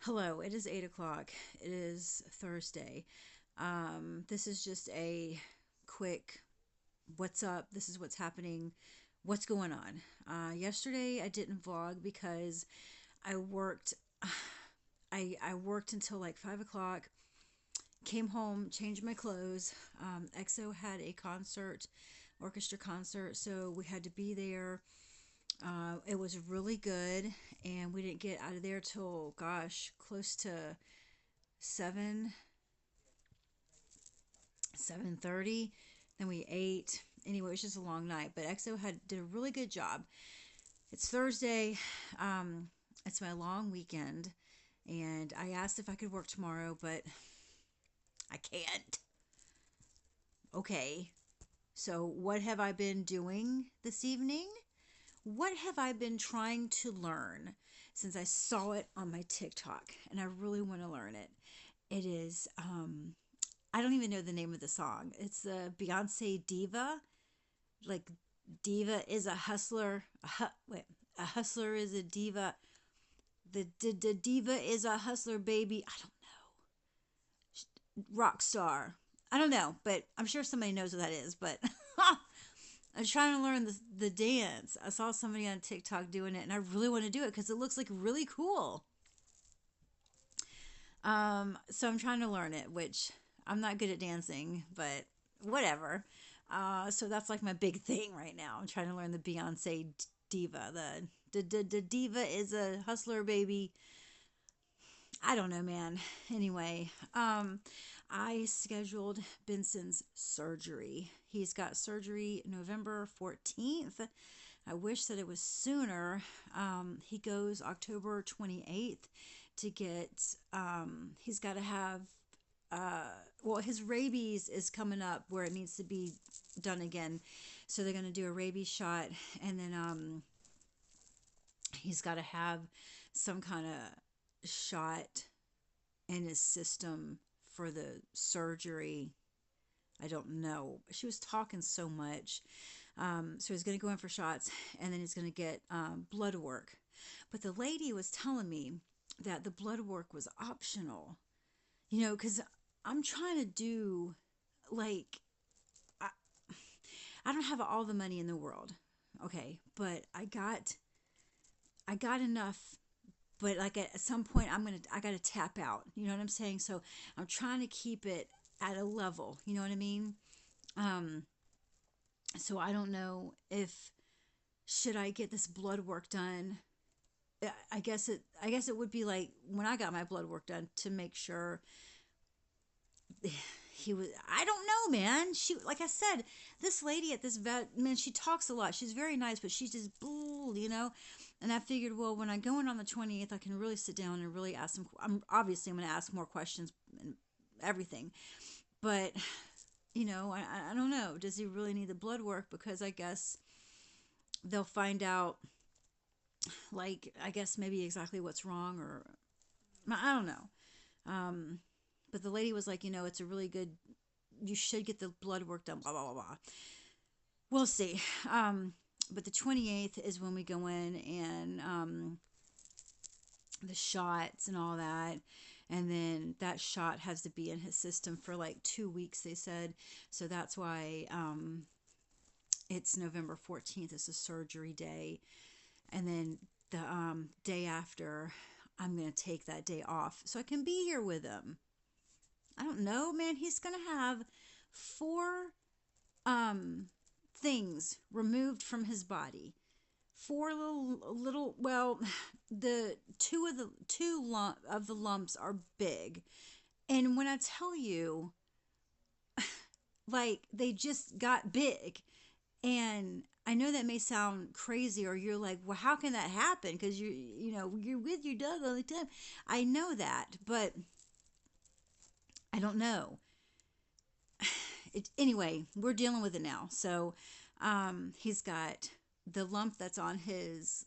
Hello, it is 8 o'clock. It is Thursday. This is just a quick what's up, this is what's happening, what's going on. Yesterday I didn't vlog because I worked. I worked until like 5 o'clock, came home, changed my clothes. EXO had a concert, orchestra concert, so we had to be there. It was really good, and we didn't get out of there till, gosh, close to 7 7:30. Then we ate. Anyway, it was just a long night, but EXO did a really good job. It's Thursday. Um, it's my long weekend, and I asked if I could work tomorrow, but I can't. Okay. So, what have I been doing this evening? What have I been trying to learn since I saw it on my TikTok and I really want to learn it? It is, I don't even know the name of the song. It's the Beyonce Diva. Like, diva is a hustler. A hustler is a diva. The diva is a hustler, baby. I don't know. Rock star. I don't know, but I'm sure somebody knows what that is. But I'm trying to learn the dance. I saw somebody on TikTok doing it, and I really want to do it because it looks like really cool. So I'm trying to learn it, which I'm not good at dancing, but whatever. So that's like my big thing right now. I'm trying to learn the Beyonce diva. The diva is a hustler, baby. I don't know, man. Anyway, I scheduled Benson's surgery. He's got surgery November 14th. I wish that it was sooner. He goes October 28th to get, he's got to have, well, his rabies is coming up where it needs to be done again. So they're going to do a rabies shot, and then he's got to have some kind of shot in his system for the surgery. I don't know. She was talking so much. So he's going to go in for shots, and then he's going to get blood work. But the lady was telling me that the blood work was optional, because I'm trying to do, like, I, I don't have all the money in the world, okay, but I got enough. But like at some point, I gotta tap out. You know what I'm saying? So I'm trying to keep it at a level. You know what I mean? Um, so I don't know if should I get this blood work done. I guess it would be like when I got my blood work done to make sure he was. I don't know, man. She, like I said, this lady at this vet, man, she talks a lot. She's very nice, but she's just bull. And I figured, well, when I go in on the 28th, I can really sit down and really ask them. I'm going to ask more questions and everything, but I don't know. Does he really need the blood work? Because I guess they'll find out, like, I guess maybe exactly what's wrong, or I don't know. Um, but the lady was like, it's a really good, you should get the blood work done, blah, blah, blah, blah. We'll see. But the 28th is when we go in, and the shots and all that. And then that shot has to be in his system for like 2 weeks, they said. So that's why it's November 14th. It's a surgery day. And then the day after, I'm going to take that day off so I can be here with him. I don't know, man. He's going to have four um, things removed from his body. Four little, well, the two of the lumps are big. And when I tell you, like, they just got big. And I know that may sound crazy, or you're like, well, how can that happen? Because you're with your dog all the time. I know that, but I don't know. Anyway, we're dealing with it now. So he's got the lump that's on his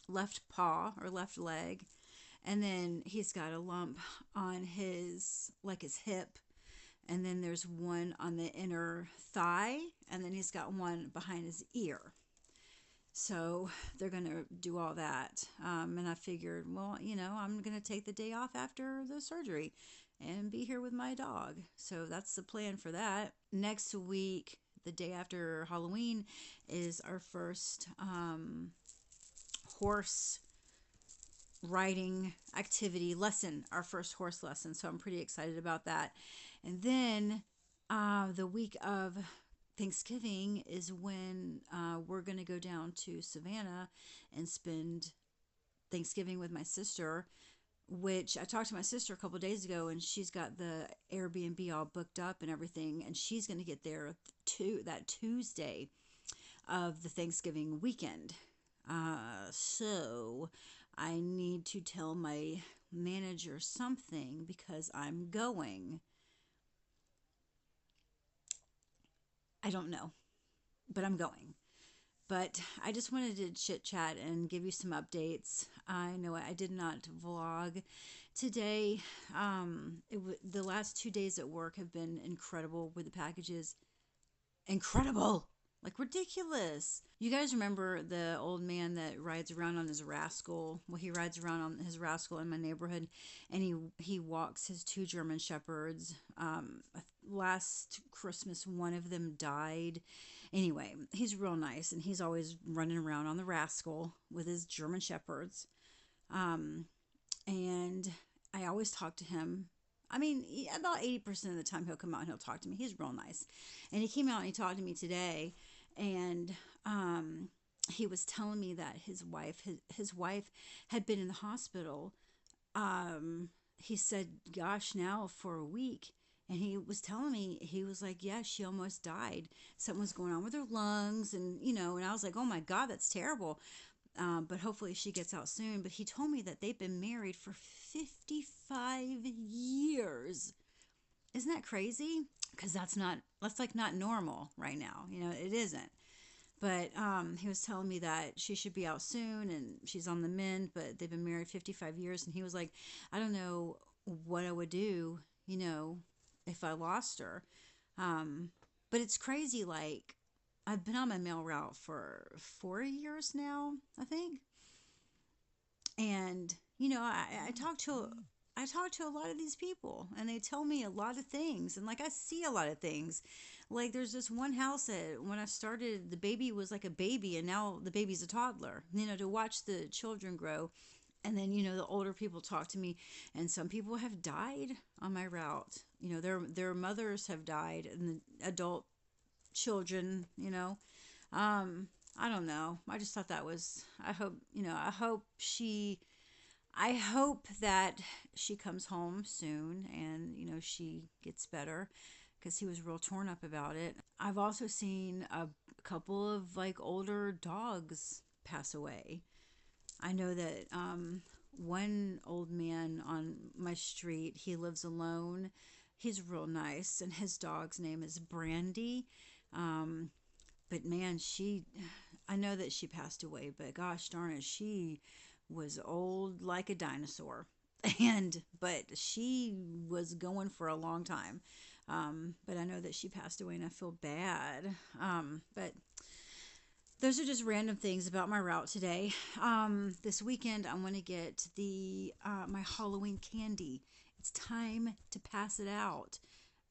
left paw or left leg, and then he's got a lump on his hip, and then there's one on the inner thigh, and then he's got one behind his ear. So they're going to do all that. And I figured, well, I'm going to take the day off after the surgery and be here with my dog. So that's the plan for that. Next week, the day after Halloween, is our first horse riding activity lesson, our first horse lesson. So I'm pretty excited about that. And then the week of Thanksgiving is when we're going to go down to Savannah and spend Thanksgiving with my sister. Which I talked to my sister a couple of days ago, and she's got the Airbnb all booked up and everything, and she's going to get there to that Tuesday of the Thanksgiving weekend. So I need to tell my manager something because I'm going. I don't know, but I'm going. But I just wanted to chit chat and give you some updates. I know I did not vlog today. The last 2 days at work have been incredible with the packages. Incredible! Like ridiculous. You guys remember the old man that rides around on his rascal? Well, he rides around on his rascal in my neighborhood, and he walks his two German shepherds. Last Christmas, one of them died. Anyway, he's real nice, and he's always running around on the rascal with his German shepherds. Um, and I always talk to him. I mean, about 80% of the time he'll come out and he'll talk to me. He's real nice. And he came out and he talked to me today, and he was telling me that his wife had been in the hospital. He said, "Gosh, now for a week." And he was telling me, he was like, "Yeah, she almost died. Something was going on with her lungs." And I was like, "Oh my God, that's terrible." But hopefully she gets out soon. But he told me that they've been married for 55 years. Isn't that crazy? Because that's like not normal right now. It isn't. But he was telling me that she should be out soon and she's on the mend, but they've been married 55 years. And he was like, "I don't know what I would do, if I lost her." Um, but it's crazy. Like, I've been on my mail route for 4 years now, I think. And, I talk to a lot of these people, and they tell me a lot of things, and like I see a lot of things. Like there's this one house that when I started, the baby was like a baby, and now the baby's a toddler. To watch the children grow, and then the older people talk to me, and some people have died on my route. Their mothers have died, and the adult children. I don't know. I just thought that was. I hope that she comes home soon and she gets better because he was real torn up about it. I've also seen a couple of like older dogs pass away. I know that one old man on my street, he lives alone. He's real nice, and his dog's name is Brandy. Um, but man, I know that she passed away, but gosh darn it, she was old like a dinosaur. But she was going for a long time. But I know that she passed away, and I feel bad. But those are just random things about my route today. This weekend, I want to get the my Halloween candy. It's time to pass it out.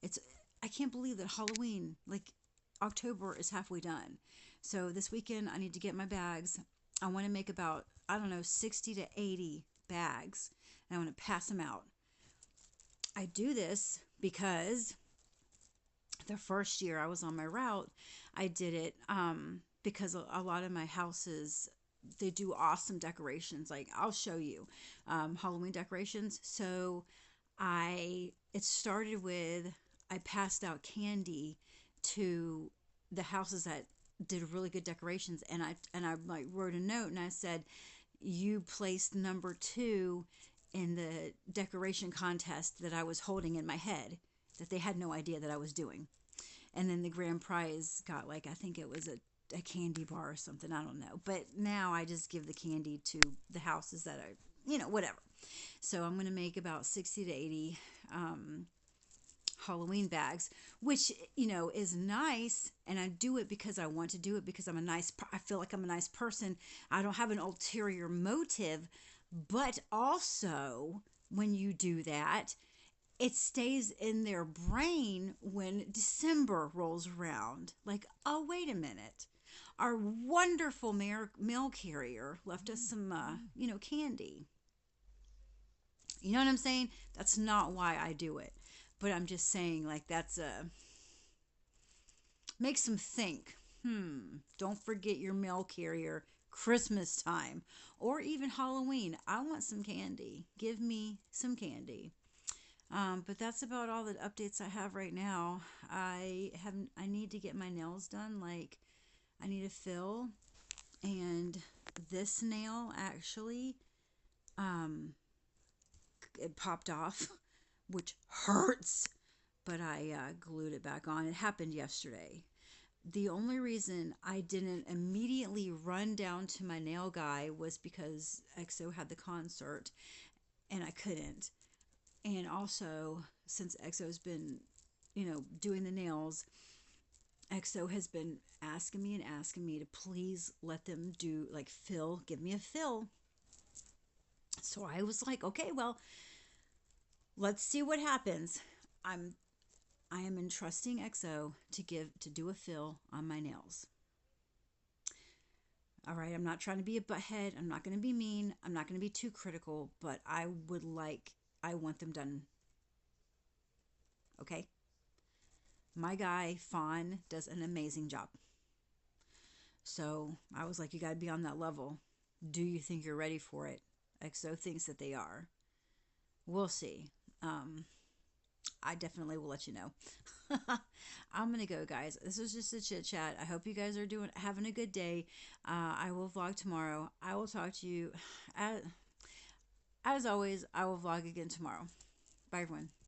It's I can't believe that Halloween, like October, is halfway done. So this weekend, I need to get my bags. I want to make about, I don't know, 60 to 80 bags, and I want to pass them out. I do this because the first year I was on my route, I did it because a lot of my houses, they do awesome decorations. Like I'll show you Halloween decorations. So it started with, I passed out candy to the houses that did really good decorations, and I like wrote a note and I said, "You placed number 2 in the decoration contest that I was holding in my head, that they had no idea that I was doing." And then the grand prize got, like, I think it was a candy bar or something, I don't know. But now I just give the candy to the houses that are, whatever. So I'm going to make about 60 to 80 Halloween bags, which is nice, and I do it because I want to do it because I feel like I'm a nice person. I don't have an ulterior motive, but also when you do that, it stays in their brain when December rolls around. Like, oh, wait a minute. Our wonderful mail carrier left us some, candy. You know what I'm saying? That's not why I do it. But I'm just saying, like, makes them think, don't forget your mail carrier Christmas time or even Halloween. I want some candy. Give me some candy. But that's about all the updates I have right now. I need to get my nails done. Like, I need a fill, and this nail actually, um, it popped off, which hurts. But I glued it back on. It happened yesterday. The only reason I didn't immediately run down to my nail guy was because EXO had the concert and I couldn't. And also, since EXO's been, doing the nails, EXO has been asking me to please let them do like fill, give me a fill. So I was like, okay, well, let's see what happens. I'm I am entrusting EXO to do a fill on my nails. All right, I'm not trying to be a butthead. I'm not going to be mean. I'm not going to be too critical, but I want them done. Okay? My guy, Fawn, does an amazing job. So I was like, you got to be on that level. Do you think you're ready for it? EXO thinks that they are. We'll see. Um, I definitely will let you know. I'm gonna go, guys. This was just a chit chat. I hope you guys are having a good day. I will vlog tomorrow. I will talk to you. As always, I will vlog again tomorrow. Bye, everyone.